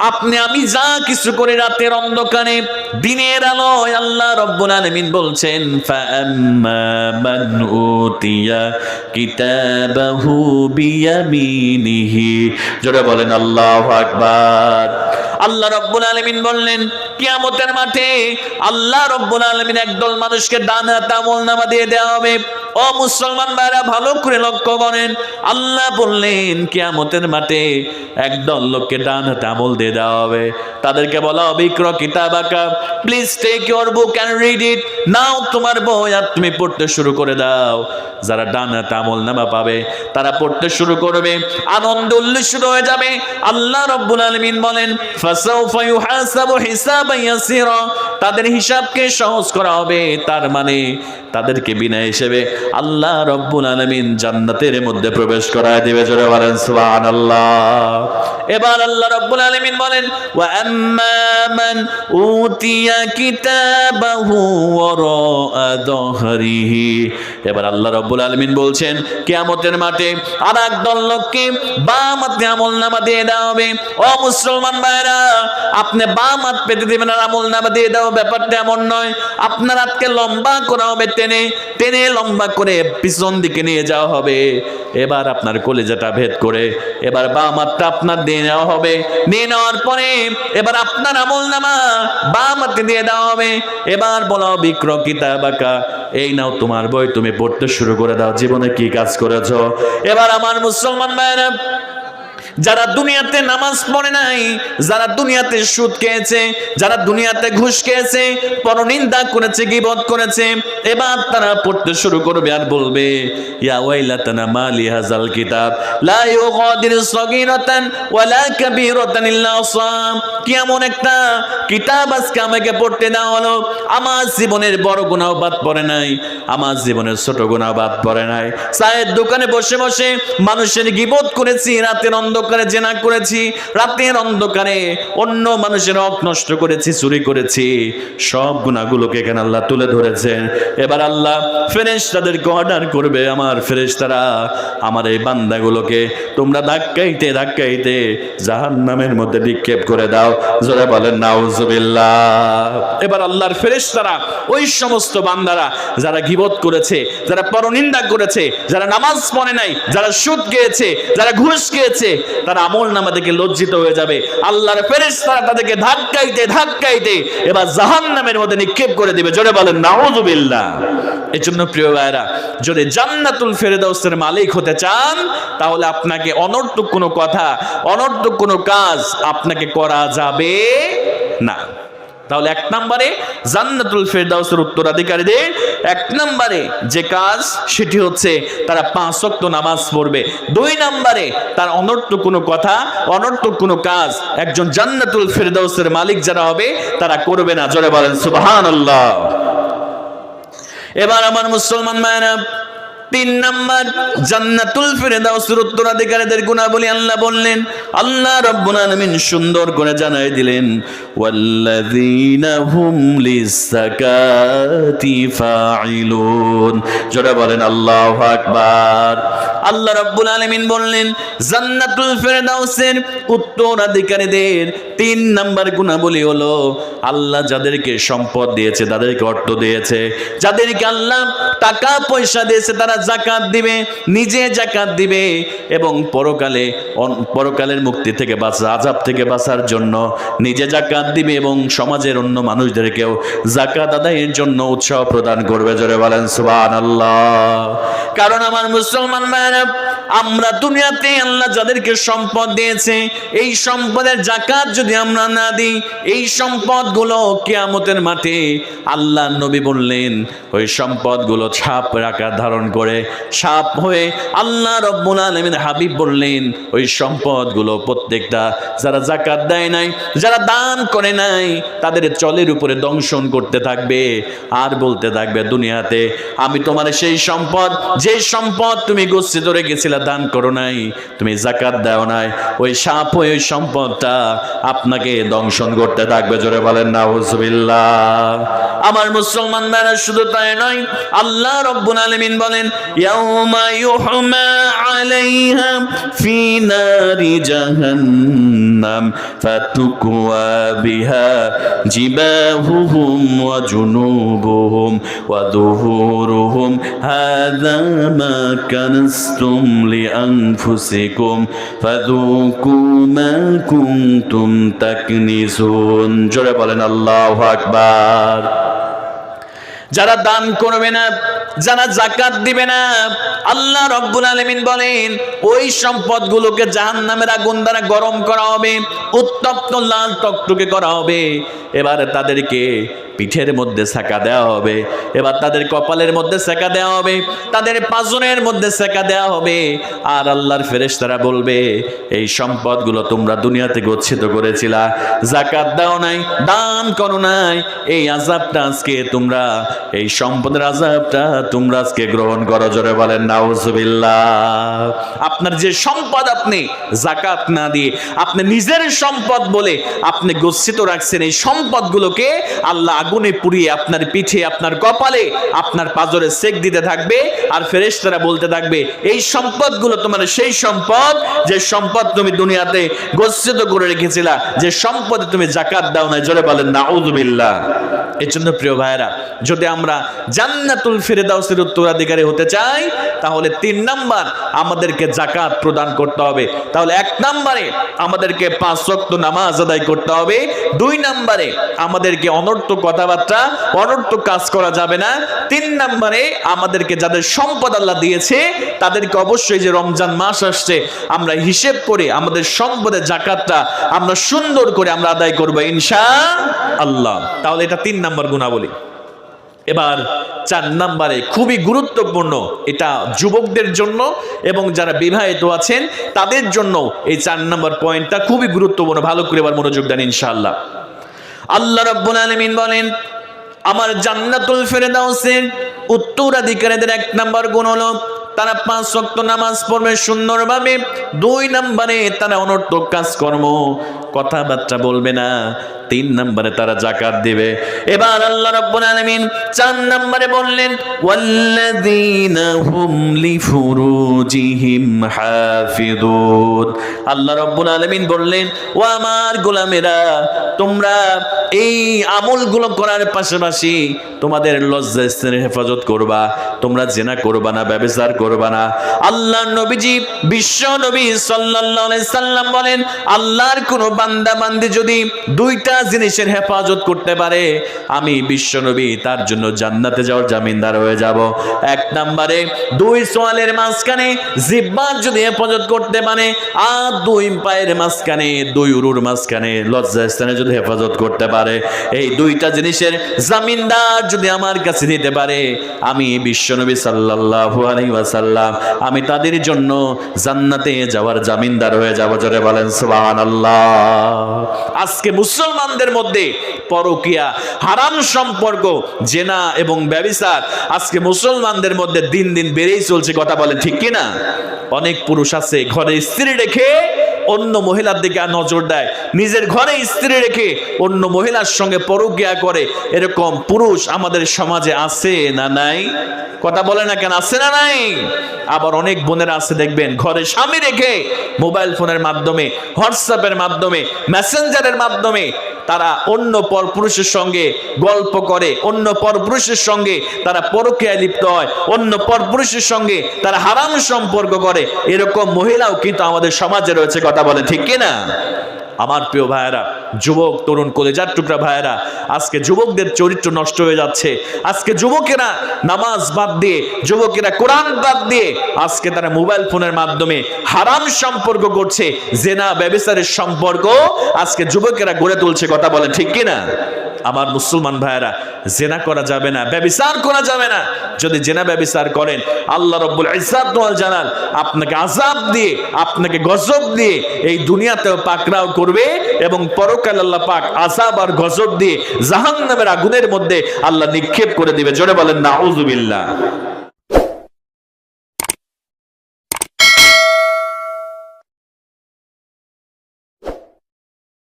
আপনি আমি যা কিছু করে রাতের অন্ধকারে দিনের আলোয়, আল্লাহ রাব্বুল আলামিন বলছেন ফাআম্মা মান উতিয়া কিতাবাহু বিয়ামিনিহি। জোরে বলেন আল্লাহু আকবার। আল্লাহ রাব্বুল আলামিন বললেন কিয়ামতের মাঠে আল্লাহ রাব্বুল আলামিন একদল মানুষকে ডান হাতে আমলনামা দিয়ে দেওয়া হবে। ও মুসলমান ভাইরা ভালো করে লক্ষ্য করেন, আল্লাহ বললেন কিয়ামতের মাঠে একদল লোককে ডান হাতে আমল দিয়ে দেওয়া হবে। তাদেরকে বলা হবে ইকরা কিতাবাকা, please take your book and read it. নাও তোমার বই আর তুমি পড়তে শুরু করে দাও। যারা ডান হাতে আমলনামা পাবে তারা পড়তে শুরু করবে, আনন্দ উল্লাস শুরু হয়ে যাবে। আল্লাহ রাব্বুল আলামিন বলেন ফাসাউফা ইউহাসাবু হিসাবান ইয়াসিরা, তাদের হিসাবকে সহজ করা হবে। তার মানে তাদেরকে বিনা হিসেবে আল্লাহ রাব্বুল আলামিন জান্নাতের মধ্যে প্রবেশ করায় দিবে। জোরে বলেন সুবহানাল্লাহ। এবার আল্লাহ রাব্বুল আলামিন বলেন ওয়া আম্মা মান উতিয়া কিতাবাহু ওয়ারা যহরিহি। এবার আল্লাহ রাব্বুল আলামিন বলছেন কিয়ামতের মাঠে আর একদল লোককে বাম হাতে আমলনামা দিয়ে দেওয়া হবে। ও মুসলমান ভাইরা, আপনি বাম হাত পেতে দিবেন আর আমলনামা দিয়ে দেওয়া, ব্যাপারটা এমন নয়। আপনার হাতকে লম্বা করা হবে, টেনে টেনে লম্বা করে পিছন দিকে নিয়ে যাওয়া হবে। এবার আপনার কলিজাটা ভেদ করে এবার বাম হাতটা আপনার দিয়ে নেওয়া হবে। নিয়ে নেওয়ার পরে এবার আপনার আমলনামা বাম হাতে দিয়ে দেওয়া হবে। এবার বলা হবে ইকরা কিতাবাকা, এই নাও তোমার বই, তুমি পড়তে শুরু করে দাও। জীবনে কি কাজ করেছো? এবার আমার মুসলমান ভাইরা, যারা দুনিয়াতে নামাজ পড়ে নাই, যারা দুনিয়াতে সুদ খেয়েছে, যারা দুনিয়াতে ঘুষ খেয়েছে, পরনিন্দা করেছে, গীবত করেছে, এবার তারা পড়তে শুরু করবে আর বলবে ইয়া ওয়াইলাতানা মালি হাযাল কিতাব লা ইউগাদিরু সগীরাতান ওয়ালা কাবীরাতান ইল্লা আহসাহা। কি এমন একটা কিতাব আজকে আমাকে পড়তে দেওয়া হলো, আমার জীবনের বড় গুনাহ বাদ পড়ে নাই, আমার জীবনের ছোট গুনাহ বাদ পড়ে নাই। চায়ের দোকানে বসে বসে মানুষের গীবত করেছি, রাতের অন্ধকারে জেনা করেছি, রাতের অন্ধকারে অন্য মানুষের হক নষ্ট করেছি, চুরি করেছি, সব গুনাহগুলোকে এখানে আল্লাহ তুলে ধরেছেন। এবার আল্লাহ ফেরেশতাদেরকে অর্ডার করবে, আমার ফেরেশতারা আমার এই বান্দাগুলোকে তোমরা ধাক্কাইতে ধাক্কাইতে জাহান্নামের মধ্যে নিক্ষেপ করে দাও। জোরে বলেন নাউজুবিল্লাহ। এবার আল্লাহর ফেরেশতারা ওই সমস্ত বান্দারা যারা গীবত করেছে, যারা পরনিন্দা করেছে, যারা নামাজ পড়ে নাই, যারা সুদ খেয়েছে, যারা ঘুষ খেয়েছে, তারা আমলনামা দেখে লজ্জিত হয়ে যাবে। আল্লাহর ফেরেশতারা তাদেরকে ধাক্কাইতে ধাক্কাইতে এবার জাহান্নামের মধ্যে নিক্ষেপ করে দিবে। জোরে বলেন নাউজুবিল্লাহ। এজন্য প্রিয় ভাইরা, যদি জান্নাতুল ফেরদাউসের মালিক হতে চান তাহলে আপনাকে অনর্থক কোনো কথা, অনর্থক কোনো কাজ আপনাকে করা যাবে না। তাহলে এক নম্বরে জান্নাতুল ফেরদাউসের উত্তরাধিকারীদের এক নম্বরে যে কাজ সেটি হচ্ছে তারা 5 ওয়াক্ত নামাজ পড়বে। 2 নম্বরে তার অনর্থক কোনো কথা, অনর্থক কোনো কাজ একজন জান্নাতুল ফেরদাউসের মালিক যারা হবে তারা করবে না। জোরে বলেন সুবহানাল্লাহ। এবার আমার মুসলমান ভাইরা, 3 নম্বর জান্নাতুল ফেরদাউসের উত্তরাধিকারীদের গুণাবলী আল্লাহ বললেন। আল্লাহ রাব্বুল আলামিন সুন্দর করে জানাই দিলেন ওয়াল্লাযীনা হুম লিযাকাতি ফাঈলুন। জোরে বলেন আল্লাহু আকবার। আল্লাহ রাব্বুল আলামিন বললেন জান্নাতুল ফেরদাউসের উত্তরাধিকারীদের 3 নম্বর গুণাবলী হলো আল্লাহ যাদেরকে সম্পদ দিয়েছে, তাদেরকে অর্থ দিয়েছে, যাদেরকে আল্লাহ টাকা পয়সা দিয়েছে তারা যাকাত দিবে, নিজে যাকাত দিবে এবং পরকালের মুক্তি থেকে বাঁচা, আযাব থেকে বাঁচার জন্য নিজে যাকাত দিবে এবং সমাজের অন্য মানুষদেরকেও যাকাত আদায়ের জন্য উৎসাহ প্রদান করবে। জোরে বলেন সুবহানাল্লাহ। কারণ আমার মুসলমান ভাইরা, আমরা দুনিয়াতে আল্লাহ যাদেরকে সম্পদ দিয়েছে এই সম্পদের যাকাত যদি আমরা না দিই, এই সম্পদগুলো কিয়ামতের মাঠে আল্লাহ নবী বললেন ওই সম্পদগুলো ছাপ আকার ধারণ করে সাপ হয়ে আল্লাহ রাব্বুল আলামিন হাবিব বললেন ওই সম্পদগুলো প্রত্যেকটা যারা যাকাত দেয় নাই, যারা দান করে নাই, তাদের চলের উপরে দংশন করতে থাকবে আর বলতে থাকবে দুনিয়াতে আমি তোমার সেই সম্পদ, যে সম্পদ তুমি গুছিয়ে গচ্ছিত রেখেছিলা, দান করো নাই, তুমি যাকাত দাও নাই, ওই সাপ ওই সম্পদটা আপনাকে দংশন করতে থাকবে। জোরে বলেন নাউজুবিল্লাহ। আমার মুসলমান ভাইরা, শুধু তাই নয়, আল্লাহ রাব্বুল আলামিন বলেন ইয়াউমা ইউহমা আলাইহা ফি নারি জাহান্নাম ফাতুকওয়া বিহা জিবাহুহুম ওয়া জুনুবুহুম ওয়া দুহুরুহুম হাযা মা কানাসতুম লিআনফুসিকুম ফাযুকু মা কুনতুম তাকনিজুন। জোরে বলেন আল্লাহু আকবার। যারা দান করবে না, যারা যাকাত দিবে না, আল্লাহ রাব্বুল আলামিন বলেন ওই সম্পদগুলোকে জাহান্নামের আগুন দ্বারা গরম করা হবে, উত্তপ্ত লাল টকটকে করা হবে। এবার তাদেরকে পিঠের মধ্যে সেকা দেওয়া হবে, এবার তাদের কপালের মধ্যে সেকা দেওয়া হবে, তাদের পাজনের মধ্যে সেকা দেওয়া হবে। আর আল্লাহর ফেরেশতারা বলবে এই সম্পদগুলো তোমরা দুনিয়াতে গচ্ছিত করেছিলা, যাকাত দাও নাই, দান করো নাই, এই আযাবটা আজকে তোমরা, এই সম্পদের আযাবটা তোমরা আজকে গ্রহণ করো। জোরে বলেন নাউজুবিল্লাহ। আপনার যে সম্পদ আপনি যাকাত না দিয়ে আপনি নিজের সম্পদ বলে আপনি গচ্ছিত রাখছেন, এই সম্পদগুলোকে আল্লাহ আগুনে পুড়িয়ে আপনার পিঠে, আপনার কপালে, আপনার পাজরে সেক দিতে থাকবে। আর ফেরেশতারা বলতে থাকবে এই সম্পদগুলো তোমার সেই সম্পদ যে সম্পদ তুমি দুনিয়াতে গচ্ছিত করে রেখেছিলা, যে সম্পদে তুমি যাকাত দাও না। জোরে বলেন নাউজুবিল্লাহ। এর জন্য প্রিয় ভাইরা, যদি আমরা জান্নাতুল ফিরদাউসের উত্তরাধিকারী হতে চাই, তাহলে 3 নাম্বার আমাদেরকে যাকাত প্রদান করতে হবে। তাহলে 1 নম্বরে আমাদেরকে 5 ওয়াক্ত নামাজ আদায় করতে হবে। 2 নম্বরে আমাদেরকে অনর্থক কথাবার্তা, অনর্থক কাজ করা যাবে না। 3 নম্বরে আমাদেরকে যাদের সম্পদ আল্লাহ দিয়েছে তাদেরকে অবশ্যই, যে রমজান মাস আসছে, আমরা হিসেব করে আমাদের সম্পদের যাকাতটা আমরা সুন্দর করে আমরা আদায় করব ইনশাআল্লাহ। তাহলে এটা 3 নম্বর গুণাবলী। এবার 4 নম্বরে খুবই গুরুত্বপূর্ণ, এটা যুবকদের জন্য এবং যারা বিবাহিত আছেন তাদের জন্য এই 4 নম্বর পয়েন্টটা খুবই গুরুত্বপূর্ণ। ভালো করে এবার মনোযোগ দেন ইনশাআল্লাহ। আল্লাহ রাব্বুল আলামিন বলেন আমার জান্নাতুল ফিরদাউসের উত্তরাধিকারীদের 1 নম্বর গুণ হলো তারা 5 ওয়াক্ত নামাজ পড়বে সুন্দরভাবে। 2 নম্বরে তারা অনর্থক কাজকর্ম, কথাবার্তা বলবে না। 3 নম্বরে তারা যাকাত দিবে। এবার আল্লাহ রাব্বুল আলামিন 4 নম্বরে বললেন ওয়াল্লাযীনা হুম লিফুরুজিহিম হাফিযুন। আল্লাহ রাব্বুল আলামিন বললেন ও আমার গোলামেরা, তোমরা এই আমলগুলো করার পাশাপাশি তোমাদের লজ্জাস্থানের হেফাজত করবা, তোমরা জিনা করবা না, ব্যভিচার করবা না। আল্লাহর নবীজি বিশ্ব নবী সাল্লাল্লাহু আলাইহি সাল্লাম বলেন আল্লাহর কোন বান্দা বান্দি যদি 2টা জিনিসের হেফাজত করতে পারে, আমি বিশ্ব নবী তার জন্য জান্নাতে যাওয়ার জামিনদার হয়ে যাব। 1 নম্বরে 2 সোয়ালের মাঝখানে জিহ্বার যদি হেফাজত করতে পারে, আর 2 পায়ের মাঝখানে, 2 উরুর মাঝখানে লজ্জাস্থানে যদি হেফাজত করতে পারে, এই 2টা জিনিসের জামিনদার যদি আমার কাছে দিতে পারে, আমি বিশ্ব নবী সাল্লাল্লাহু আলাইহি ওয়াসাল্লাম আমি তাদের জন্য জান্নাতে যাওয়ার জামিনদার হয়ে যাব। জোরে বলেন সুবহানাল্লাহ। আজকে মুসলমানদের মধ্যে পরকীয়া, হারাম সম্পর্ক, জেনা এবং ব্যভিচার আজকে মুসলমানদের মধ্যে দিন দিন বেড়েই চলছে। কথা বলেন ঠিক কি না? অনেক পুরুষ আছে ঘরে স্ত্রী রেখে অন্য মহিলার দিকে নজর দেয়, নিজের ঘরে স্ত্রী রেখে অন্য মহিলার সঙ্গে পরকীয়া করে। এরকম পুরুষ আমাদের সমাজে আছে না নাই? কথা বলে না কেন, আছে না নাই? আবার অনেক বোনেরা আছে দেখবেন ঘরে স্বামী রেখে মোবাইল ফোনের মাধ্যমে, হোয়াটসঅ্যাপের মাধ্যমে, মেসেঞ্জারের মাধ্যমে তারা অন্য পরপুরুষের সঙ্গে গল্প করে, অন্য পরপুরুষের সঙ্গে তারা পরকীয়ায় লিপ্ত হয়, অন্য পরপুরুষের সঙ্গে তারা হারাম সম্পর্ক করে। এরকম মহিলাও কিন্তু আমাদের সমাজে রয়েছে। কথা বলে ঠিক কিনা? আমার প্রিয় ভাইয়েরা, যুবক তরুণ কলেজার টুকরা ভাইয়েরা, আজকে যুবকদের চরিত্র নষ্ট হয়ে যাচ্ছে। আজকে যুবকেরা নামাজ বাদ দিয়ে, যুবকেরা কোরআন বাদ দিয়ে আজকে তারা মোবাইল ফোনের মাধ্যমে হারাম সম্পর্ক করছে, জেনা ব্যভিচারের সম্পর্ক আজকে যুবকেরা গড়ে তুলছে। কথা বলেন ঠিক কিনা? আমার মুসলমান ভাইয়েরা, জেনা করা যাবে না, ব্যভিচার করা যাবে না। যদি জেনা ব্যভিচার করেন, আল্লাহ রাব্বুল ইজ্জত ওয়াল জালাল আপনাকে আযাব দিয়ে, আপনাকে গজব দিয়ে এই দুনিয়াতেও পাকড়াও করবে এবং পরকালে আল্লাহ পাক আযাব আর গজব দিয়ে জাহান্নামের আগুনের মধ্যে আল্লাহ নিক্ষেপ করে দিবে। জোরে বলেন নাউযুবিল্লাহ।